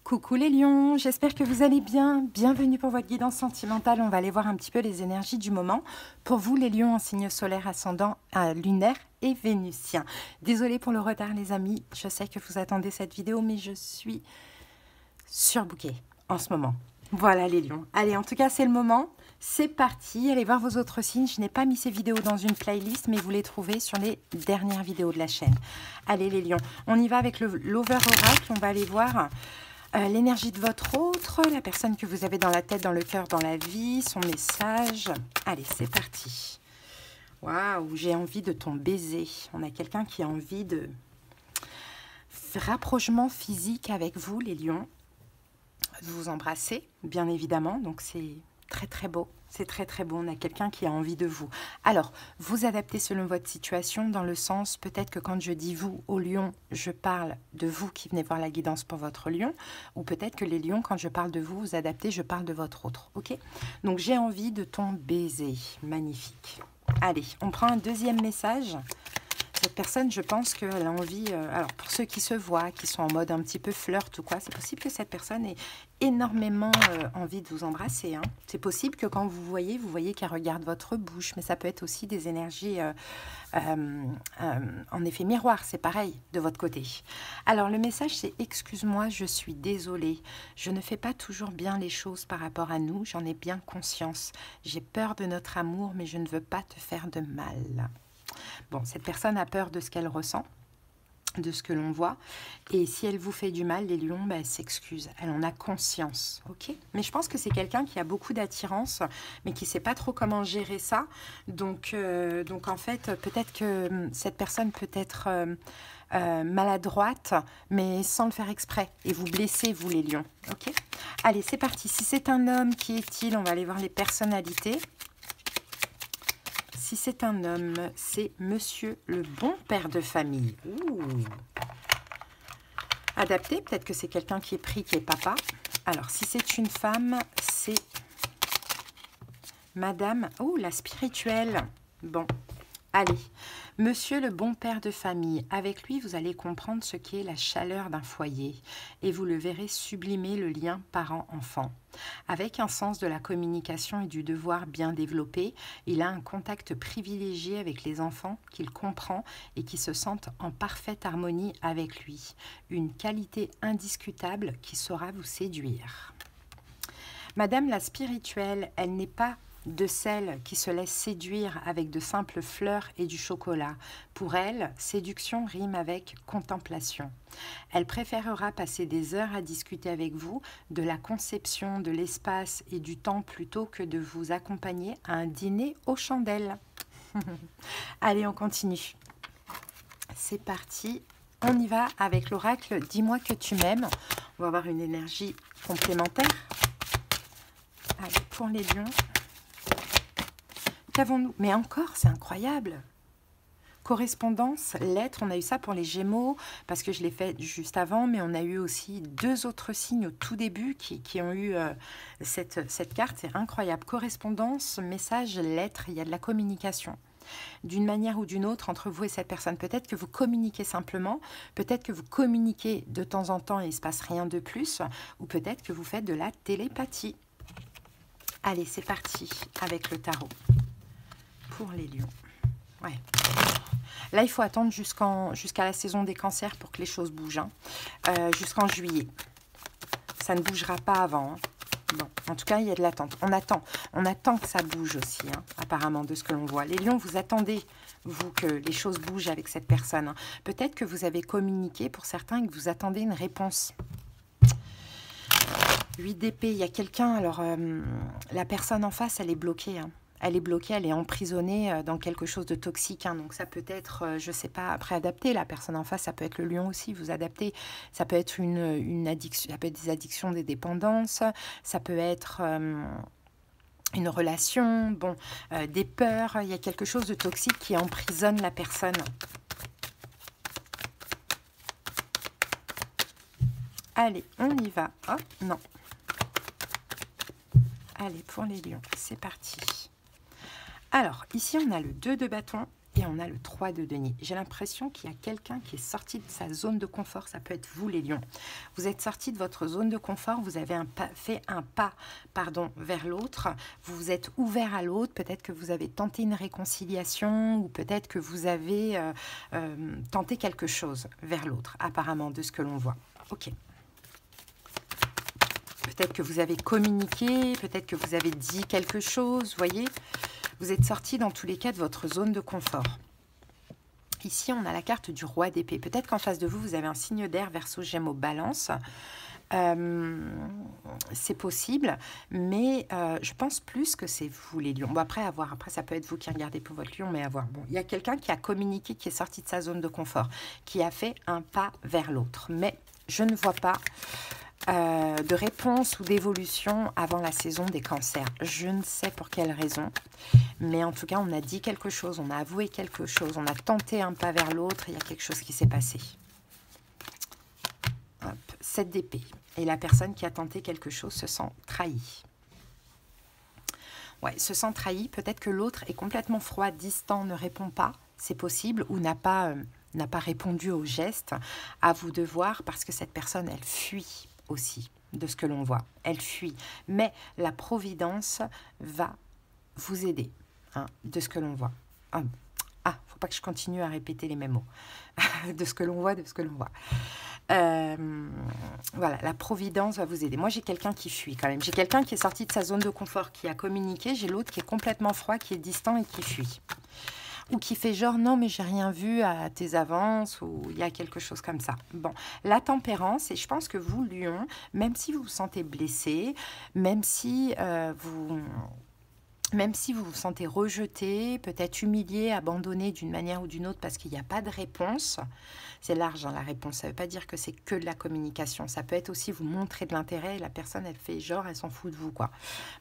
Coucou les lions, j'espère que vous allez bien. Bienvenue pour votre guidance sentimentale. On va aller voir un petit peu les énergies du moment. Pour vous les lions en signe solaire, ascendant, lunaire et vénusien. Désolée pour le retard les amis, je sais que vous attendez cette vidéo mais je suis surbookée en ce moment. Voilà les lions. Allez, en tout cas c'est le moment. C'est parti, allez voir vos autres signes. Je n'ai pas mis ces vidéos dans une playlist, mais vous les trouvez sur les dernières vidéos de la chaîne. Allez les lions, on y va avec l'Over Oracle. On va aller voir l'énergie de votre autre, la personne que vous avez dans la tête, dans le cœur, dans la vie, son message. Allez, c'est parti. Waouh, j'ai envie de ton baiser. On a quelqu'un qui a envie de rapprochement physique avec vous, les lions. Vous vous embrassez, bien évidemment, donc c'est très très beau. C'est très très beau, on a quelqu'un qui a envie de vous. Alors, vous adaptez selon votre situation, dans le sens, peut-être que quand je dis vous au lion, je parle de vous qui venez voir la guidance pour votre lion, ou peut-être que les lions, quand je parle de vous, vous adaptez, je parle de votre autre, ok? Donc, j'ai envie de ton baiser, magnifique. Allez, on prend un deuxième message. Cette personne, je pense qu'elle a envie, alors pour ceux qui se voient, qui sont en mode un petit peu flirt ou quoi, c'est possible que cette personne ait énormément envie de vous embrasser. Hein. C'est possible que quand vous voyez qu'elle regarde votre bouche, mais ça peut être aussi des énergies en effet miroir, c'est pareil de votre côté. Alors le message c'est: excuse-moi, je suis désolée, je ne fais pas toujours bien les choses par rapport à nous, j'en ai bien conscience. J'ai peur de notre amour, mais je ne veux pas te faire de mal. Bon, cette personne a peur de ce qu'elle ressent, de ce que l'on voit. Et si elle vous fait du mal, les lions, bah, elle s'excuse. Elle en a conscience, ok? Mais je pense que c'est quelqu'un qui a beaucoup d'attirance, mais qui ne sait pas trop comment gérer ça. Donc en fait, peut-être que cette personne peut être maladroite, mais sans le faire exprès. Et vous blessez, vous les lions, ok? Allez, c'est parti. Si c'est un homme, qui est-il? On va aller voir les personnalités. Si c'est un homme, c'est monsieur le bon père de famille. Ouh. Adapté, peut-être que c'est quelqu'un qui est pris, qui est papa. Alors, si c'est une femme, c'est madame, oh, la spirituelle. Bon, allez. Monsieur le bon père de famille, avec lui, vous allez comprendre ce qu'est la chaleur d'un foyer et vous le verrez sublimer le lien parent-enfant. Avec un sens de la communication et du devoir bien développé, il a un contact privilégié avec les enfants qu'il comprend et qui se sentent en parfaite harmonie avec lui. Une qualité indiscutable qui saura vous séduire. Madame la spirituelle, elle n'est pas de celles qui se laissent séduire avec de simples fleurs et du chocolat. Pour elle, séduction rime avec contemplation. Elle préférera passer des heures à discuter avec vous de la conception, de l'espace et du temps plutôt que de vous accompagner à un dîner aux chandelles. Allez, on continue. C'est parti. On y va avec l'oracle « Dis-moi que tu m'aimes ». On va avoir une énergie complémentaire. Allez, pour les lions. Qu'avons-nous? Mais encore, c'est incroyable. Correspondance, lettre, on a eu ça pour les Gémeaux, parce que je l'ai fait juste avant, mais on a eu aussi deux autres signes au tout début qui ont eu cette carte, c'est incroyable. Correspondance, message, lettre, il y a de la communication. D'une manière ou d'une autre entre vous et cette personne. Peut-être que vous communiquez simplement, peut-être que vous communiquez de temps en temps et il ne se passe rien de plus, ou peut-être que vous faites de la télépathie. Allez, c'est parti avec le tarot. Pour les lions. Ouais. Là, il faut attendre jusqu'à la saison des cancers pour que les choses bougent. Hein. Jusqu'en juillet. Ça ne bougera pas avant. Hein. Bon, en tout cas, il y a de l'attente. On attend que ça bouge aussi, hein, apparemment, de ce que l'on voit. Les lions, vous attendez, vous, que les choses bougent avec cette personne. Hein. Peut-être que vous avez communiqué pour certains et que vous attendez une réponse. 8 d'épée, il y a quelqu'un, alors la personne en face, elle est bloquée. Hein. Elle est bloquée, elle est emprisonnée dans quelque chose de toxique. Hein. Donc ça peut être, je ne sais pas, après adapté, la personne en face, ça peut être le lion aussi, vous adaptez. Ça peut être une addiction, ça peut être des addictions, des dépendances, ça peut être une relation, bon, des peurs. Il y a quelque chose de toxique qui emprisonne la personne. Allez, on y va. Oh, non. Allez, pour les lions, c'est parti. Alors, ici, on a le 2 de bâton et et on a le 3 de denier. J'ai l'impression qu'il y a quelqu'un qui est sorti de sa zone de confort. Ça peut être vous, les lions. Vous êtes sorti de votre zone de confort, vous avez fait un pas vers l'autre, vous vous êtes ouvert à l'autre, peut-être que vous avez tenté une réconciliation ou peut-être que vous avez tenté quelque chose vers l'autre, apparemment, de ce que l'on voit. Ok. Peut-être que vous avez communiqué, peut-être que vous avez dit quelque chose, vous voyez. Vous êtes sorti dans tous les cas de votre zone de confort. Ici, on a la carte du roi d'épée. Peut-être qu'en face de vous, vous avez un signe d'air, Verseau, Gémeaux, Balance. C'est possible, mais je pense plus que c'est vous, les lions. Bon, après, à voir. Après, ça peut être vous qui regardez pour votre lion, mais à voir. Bon, il y a quelqu'un qui a communiqué, qui est sorti de sa zone de confort, qui a fait un pas vers l'autre. Mais je ne vois pas de réponse ou d'évolution avant la saison des cancers. Je ne sais pour quelle raison, mais en tout cas, on a dit quelque chose, on a avoué quelque chose, on a tenté un pas vers l'autre, il y a quelque chose qui s'est passé. Hop, 7 d'épée. Et la personne qui a tenté quelque chose se sent trahie. Ouais, se sent trahie. Peut-être que l'autre est complètement froid, distant, ne répond pas, c'est possible, ou n'a pas répondu au geste. À vous de voir, parce que cette personne, elle fuit aussi, de ce que l'on voit. Elle fuit. Mais la providence va vous aider, hein, de ce que l'on voit. Faut pas que je continue à répéter les mêmes mots. De ce que l'on voit, de ce que l'on voit. Voilà, la providence va vous aider. Moi, j'ai quelqu'un qui fuit quand même. J'ai quelqu'un qui est sorti de sa zone de confort, qui a communiqué. J'ai l'autre qui est complètement froid, qui est distant et qui fuit. Ou qui fait genre, non, mais j'ai rien vu à tes avances, ou il y a quelque chose comme ça. Bon, la tempérance, et je pense que vous, lion, même si vous vous sentez blessé, même si vous vous sentez rejeté, peut-être humilié, abandonné d'une manière ou d'une autre parce qu'il n'y a pas de réponse, c'est large, hein, la réponse, ça ne veut pas dire que c'est que de la communication, ça peut être aussi vous montrer de l'intérêt et la personne, elle fait genre, elle s'en fout de vous, quoi.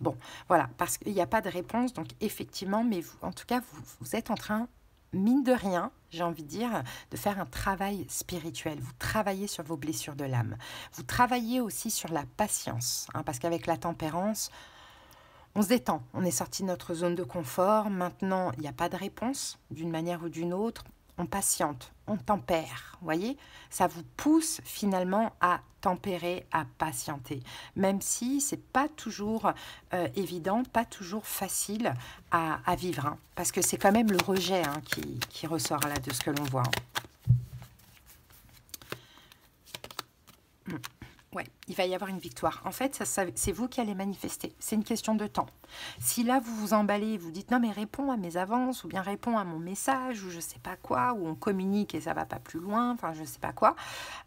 Bon, voilà, parce qu'il n'y a pas de réponse, donc effectivement, mais vous, en tout cas, vous êtes en train, mine de rien, j'ai envie de dire, de faire un travail spirituel. Vous travaillez sur vos blessures de l'âme. Vous travaillez aussi sur la patience, hein, parce qu'avec la tempérance, on se détend, on est sorti de notre zone de confort, maintenant il n'y a pas de réponse d'une manière ou d'une autre, on patiente, on tempère, vous voyez, ça vous pousse finalement à tempérer, à patienter, même si c'est pas toujours évident, pas toujours facile à vivre, hein, parce que c'est quand même le rejet, hein, qui ressort là de ce que l'on voit. Ouais, il va y avoir une victoire. En fait, c'est vous qui allez manifester. C'est une question de temps. Si là, vous vous emballez, vous dites « Non, mais réponds à mes avances » ou bien « Réponds à mon message » ou je sais pas quoi, ou on communique et ça va pas plus loin, enfin, je sais pas quoi,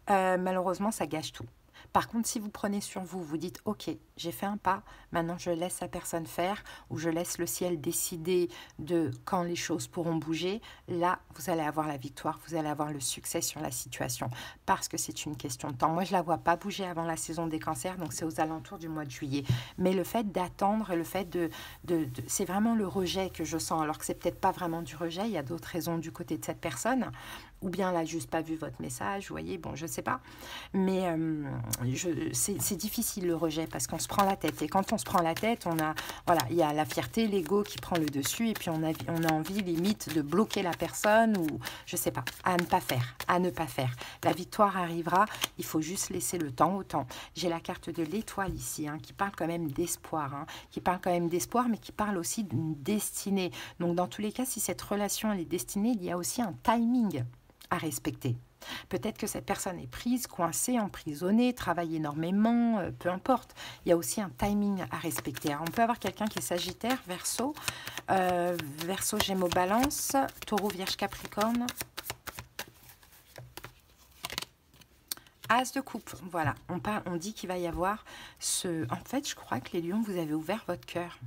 malheureusement, ça gâche tout. Par contre, si vous prenez sur vous, vous dites « Ok, j'ai fait un pas, maintenant je laisse la personne faire ou je laisse le ciel décider de quand les choses pourront bouger », là, vous allez avoir la victoire, vous allez avoir le succès sur la situation parce que c'est une question de temps. Moi, je ne la vois pas bouger avant la saison des cancers, donc c'est aux alentours du mois de juillet. Mais le fait d'attendre, le fait c'est vraiment le rejet que je sens, alors que c'est peut-être pas vraiment du rejet, il y a d'autres raisons du côté de cette personne, ou bien elle n'a juste pas vu votre message, vous voyez, bon, je ne sais pas. Mais c'est difficile le rejet parce qu'on se prend la tête. Et quand on se prend la tête, voilà, il y a la fierté, l'ego qui prend le dessus et puis on a envie limite de bloquer la personne ou je ne sais pas, à ne pas faire. La victoire arrivera, il faut juste laisser le temps au temps. J'ai la carte de l'étoile ici, hein, qui parle quand même d'espoir, hein, mais qui parle aussi d'une destinée. Donc dans tous les cas, si cette relation elle est destinée, il y a aussi un timing à respecter. Peut-être que cette personne est prise, coincée, emprisonnée, travaille énormément, peu importe. Il y a aussi un timing à respecter. Alors, on peut avoir quelqu'un qui est Sagittaire, Verseau, Verseau, Gémeaux, Balance, Taureau, Vierge, Capricorne. As de coupe, voilà. On dit qu'il va y avoir ce... En fait, je crois que les lions, vous avez ouvert votre cœur.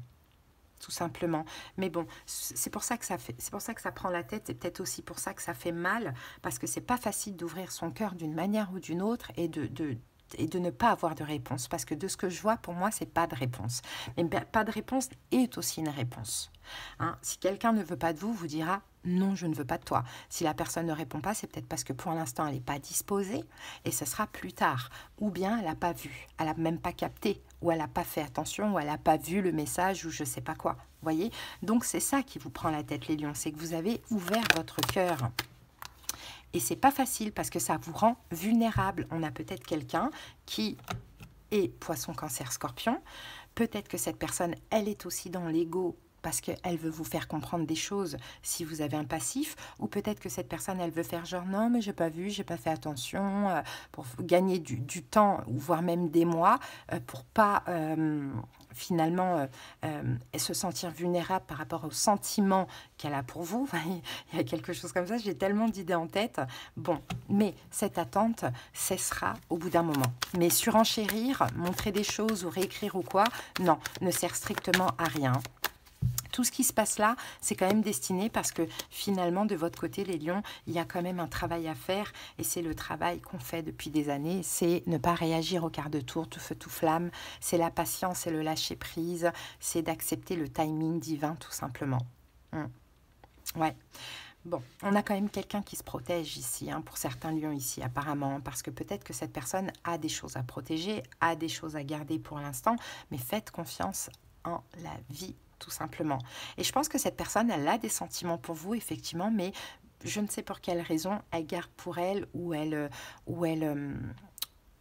Tout simplement. Mais bon, c'est pour ça que ça fait, c'est pour ça que ça prend la tête, c'est peut-être aussi pour ça que ça fait mal, parce que c'est pas facile d'ouvrir son cœur d'une manière ou d'une autre et de et de ne pas avoir de réponse. Parce que de ce que je vois, pour moi, c'est pas de réponse. Mais pas de réponse est aussi une réponse. Hein, si quelqu'un ne veut pas de vous, vous dira non, je ne veux pas de toi. Si la personne ne répond pas, c'est peut-être parce que pour l'instant, elle n'est pas disposée et ce sera plus tard. Ou bien elle n'a pas vu, elle n'a même pas capté, ou elle n'a pas fait attention, ou elle n'a pas vu le message, ou je ne sais pas quoi. Voyez? Donc c'est ça qui vous prend la tête, les lions, c'est que vous avez ouvert votre cœur. Et c'est pas facile parce que ça vous rend vulnérable. On a peut-être quelqu'un qui est poisson, cancer, scorpion. Peut-être que cette personne, elle est aussi dans l'ego parce qu'elle veut vous faire comprendre des choses si vous avez un passif, ou peut-être que cette personne, elle veut faire genre non, mais j'ai pas vu, j'ai pas fait attention, pour gagner du temps, ou voire même des mois, pour pas finalement se sentir vulnérable par rapport aux sentiments qu'elle a pour vous. Enfin, il y a quelque chose comme ça, j'ai tellement d'idées en tête. Bon, mais cette attente cessera au bout d'un moment. Mais surenchérir, montrer des choses ou réécrire ou quoi, non, ne sert strictement à rien. Tout ce qui se passe là, c'est quand même destiné parce que finalement, de votre côté, les lions, il y a quand même un travail à faire et c'est le travail qu'on fait depuis des années, c'est ne pas réagir au quart de tour, tout feu, tout flamme, c'est la patience et le lâcher-prise, c'est d'accepter le timing divin tout simplement. Ouais. Bon, on a quand même quelqu'un qui se protège ici, hein, pour certains lions ici apparemment, parce que peut-être que cette personne a des choses à protéger, a des choses à garder pour l'instant, mais faites confiance en la vie tout simplement. Et je pense que cette personne, elle a des sentiments pour vous, effectivement, mais je ne sais pour quelle raison, elle garde pour elle ou elle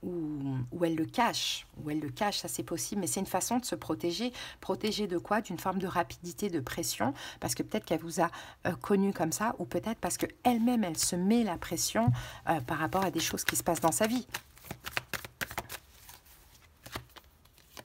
le cache. Ou elle le cache, ça c'est possible, mais c'est une façon de se protéger. Protéger de quoi? D'une forme de rapidité, de pression, parce que peut-être qu'elle vous a connu comme ça, ou peut-être parce qu'elle-même, elle se met la pression par rapport à des choses qui se passent dans sa vie.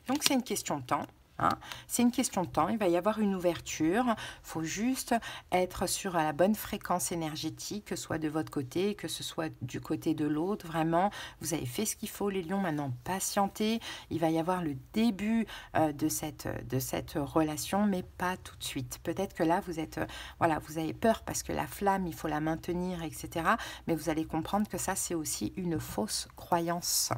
Donc c'est une question de temps. Hein. C'est une question de temps, il va y avoir une ouverture, il faut juste être sur la bonne fréquence énergétique, que ce soit de votre côté, que ce soit du côté de l'autre, vraiment, vous avez fait ce qu'il faut les lions, maintenant patientez, il va y avoir le début de cette relation, mais pas tout de suite. Peut-être que là, vous êtes, voilà, vous avez peur parce que la flamme, il faut la maintenir, etc. Mais vous allez comprendre que ça, c'est aussi une fausse croyance.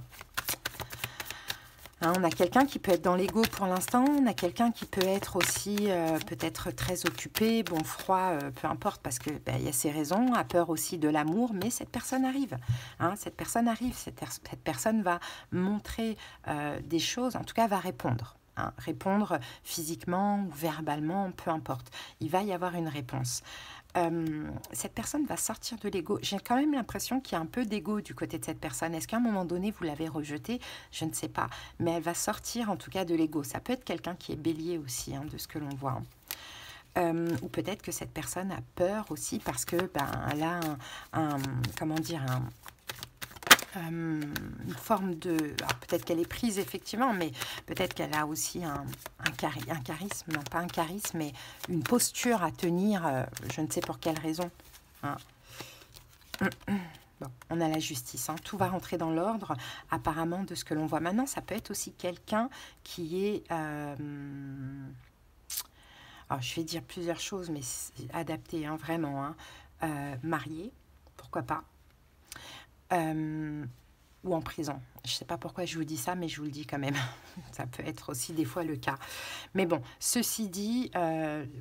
On a quelqu'un qui peut être dans l'ego pour l'instant, on a quelqu'un qui peut être aussi peut-être très occupé, bon, froid, peu importe, parce que y a ses raisons, a peur aussi de l'amour, mais cette personne arrive. Hein, cette personne arrive, cette personne va montrer des choses, en tout cas va répondre. Hein, répondre physiquement ou verbalement, peu importe. Il va y avoir une réponse. Cette personne va sortir de l'ego. J'ai quand même l'impression qu'il y a un peu d'ego du côté de cette personne. Est-ce qu'à un moment donné, vous l'avez rejetée? Je ne sais pas. Mais elle va sortir en tout cas de l'ego. Ça peut être quelqu'un qui est bélier aussi, hein, de ce que l'on voit. Ou peut-être que cette personne a peur aussi parce que elle a comment dire, une forme de... peut-être qu'elle est prise effectivement, mais peut-être qu'elle a aussi un charisme, non pas un charisme, mais une posture à tenir, je ne sais pour quelle raison. Hein. Bon, on a la justice, hein. Tout va rentrer dans l'ordre, apparemment, de ce que l'on voit maintenant. Ça peut être aussi quelqu'un qui est... alors, je vais dire plusieurs choses, mais adapté, hein, vraiment. Hein. Marié, pourquoi pas. Ou en prison. Je ne sais pas pourquoi je vous dis ça, mais je vous le dis quand même. Ça peut être aussi des fois le cas. Mais bon, ceci dit,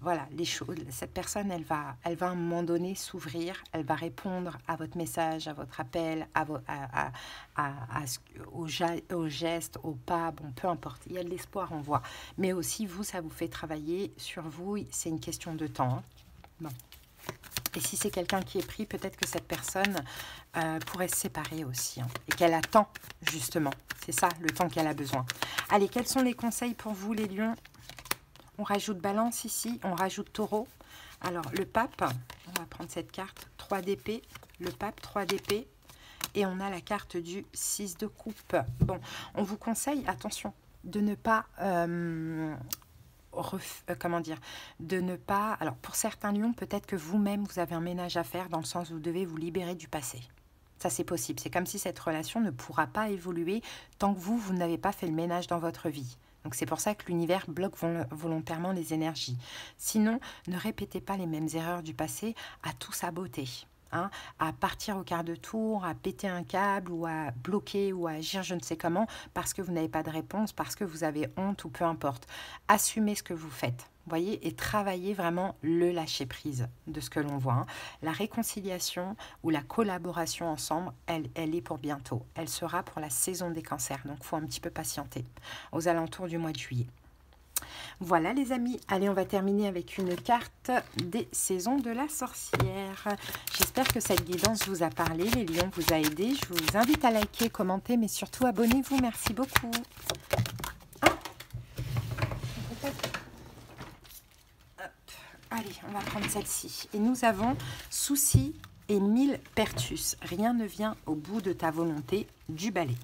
voilà, les choses, cette personne, elle va à un moment donné s'ouvrir, elle va répondre à votre message, à votre appel, aux gestes, aux pas, bon, peu importe. Il y a de l'espoir, on voit. Mais aussi, vous, ça vous fait travailler sur vous. C'est une question de temps. Hein. Bon. Et si c'est quelqu'un qui est pris, peut-être que cette personne pourrait se séparer aussi. Hein, et qu'elle attend, justement. C'est ça, le temps qu'elle a besoin. Allez, quels sont les conseils pour vous, les lions? On rajoute balance ici, on rajoute taureau. Alors, le pape, on va prendre cette carte, 3 d'épée. Le pape, 3 d'épée. Et on a la carte du 6 de coupe. Bon, on vous conseille, attention, de ne pas... comment dire, de ne pas... Alors, pour certains lions, peut-être que vous-même, vous avez un ménage à faire dans le sens où vous devez vous libérer du passé. Ça, c'est possible. C'est comme si cette relation ne pourra pas évoluer tant que vous n'avez pas fait le ménage dans votre vie. Donc, c'est pour ça que l'univers bloque volontairement les énergies. Sinon, ne répétez pas les mêmes erreurs du passé à tout saboter. hein, à partir au quart de tour, à péter un câble ou à bloquer ou à agir je ne sais comment parce que vous n'avez pas de réponse, parce que vous avez honte ou peu importe. Assumez ce que vous faites. Voyez, et travaillez vraiment le lâcher-prise de ce que l'on voit. Hein. La réconciliation ou la collaboration ensemble, elle est pour bientôt. Elle sera pour la saison des cancers, donc il faut un petit peu patienter, aux alentours du mois de juillet. Voilà les amis, allez on va terminer avec une carte des saisons de la sorcière. J'espère que cette guidance vous a parlé, les lions vous a aidé. Je vous invite à liker, commenter, mais surtout abonnez-vous, merci beaucoup. Allez, on va prendre celle-ci. Et nous avons souci et mille pertus. Rien ne vient au bout de ta volonté, du balai.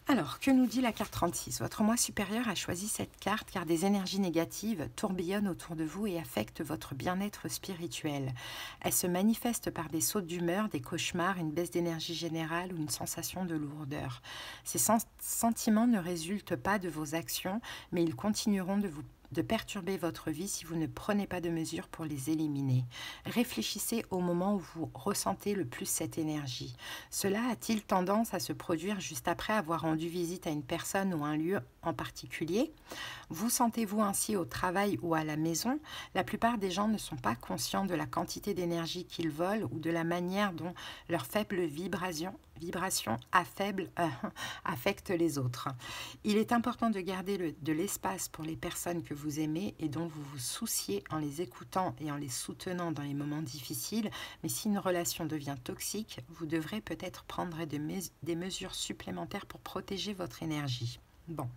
Alors, que nous dit la carte 36? Votre moi supérieur a choisi cette carte car des énergies négatives tourbillonnent autour de vous et affectent votre bien-être spirituel. Elles se manifestent par des sautes d'humeur, des cauchemars, une baisse d'énergie générale ou une sensation de lourdeur. Ces sentiments ne résultent pas de vos actions, mais ils continueront de perturber votre vie si vous ne prenez pas de mesures pour les éliminer. Réfléchissez au moment où vous ressentez le plus cette énergie. Cela a-t-il tendance à se produire juste après avoir rendu visite à une personne ou un lieu en particulier? Vous sentez-vous ainsi au travail ou à la maison? La plupart des gens ne sont pas conscients de la quantité d'énergie qu'ils volent ou de la manière dont leur faible vibration affecte les autres. Il est important de garder de l'espace pour les personnes que vous aimez et dont vous vous souciez en les écoutant et en les soutenant dans les moments difficiles. Mais si une relation devient toxique, vous devrez peut-être prendre des mesures supplémentaires pour protéger votre énergie. Bon,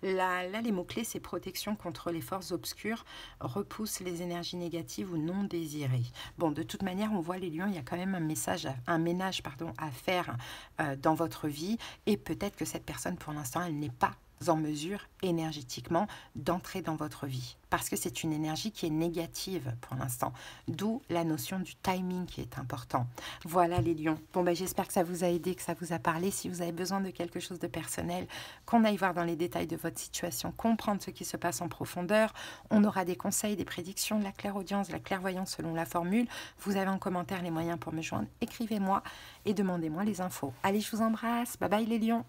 là les mots-clés, c'est protection contre les forces obscures, repousse les énergies négatives ou non désirées. Bon, de toute manière, on voit les lions, il y a quand même un ménage à faire dans votre vie et peut-être que cette personne, pour l'instant, elle n'est pas en mesure énergétiquement d'entrer dans votre vie parce que c'est une énergie qui est négative pour l'instant, d'où la notion du timing qui est important. Voilà les lions. Bon ben j'espère que ça vous a aidé, que ça vous a parlé. Si vous avez besoin de quelque chose de personnel, qu'on aille voir dans les détails de votre situation, comprendre ce qui se passe en profondeur, on aura des conseils, des prédictions, la clairaudience, la clairvoyance selon la formule. Vous avez en commentaire les moyens pour me joindre, écrivez-moi et demandez-moi les infos. Allez, je vous embrasse, bye bye les lions.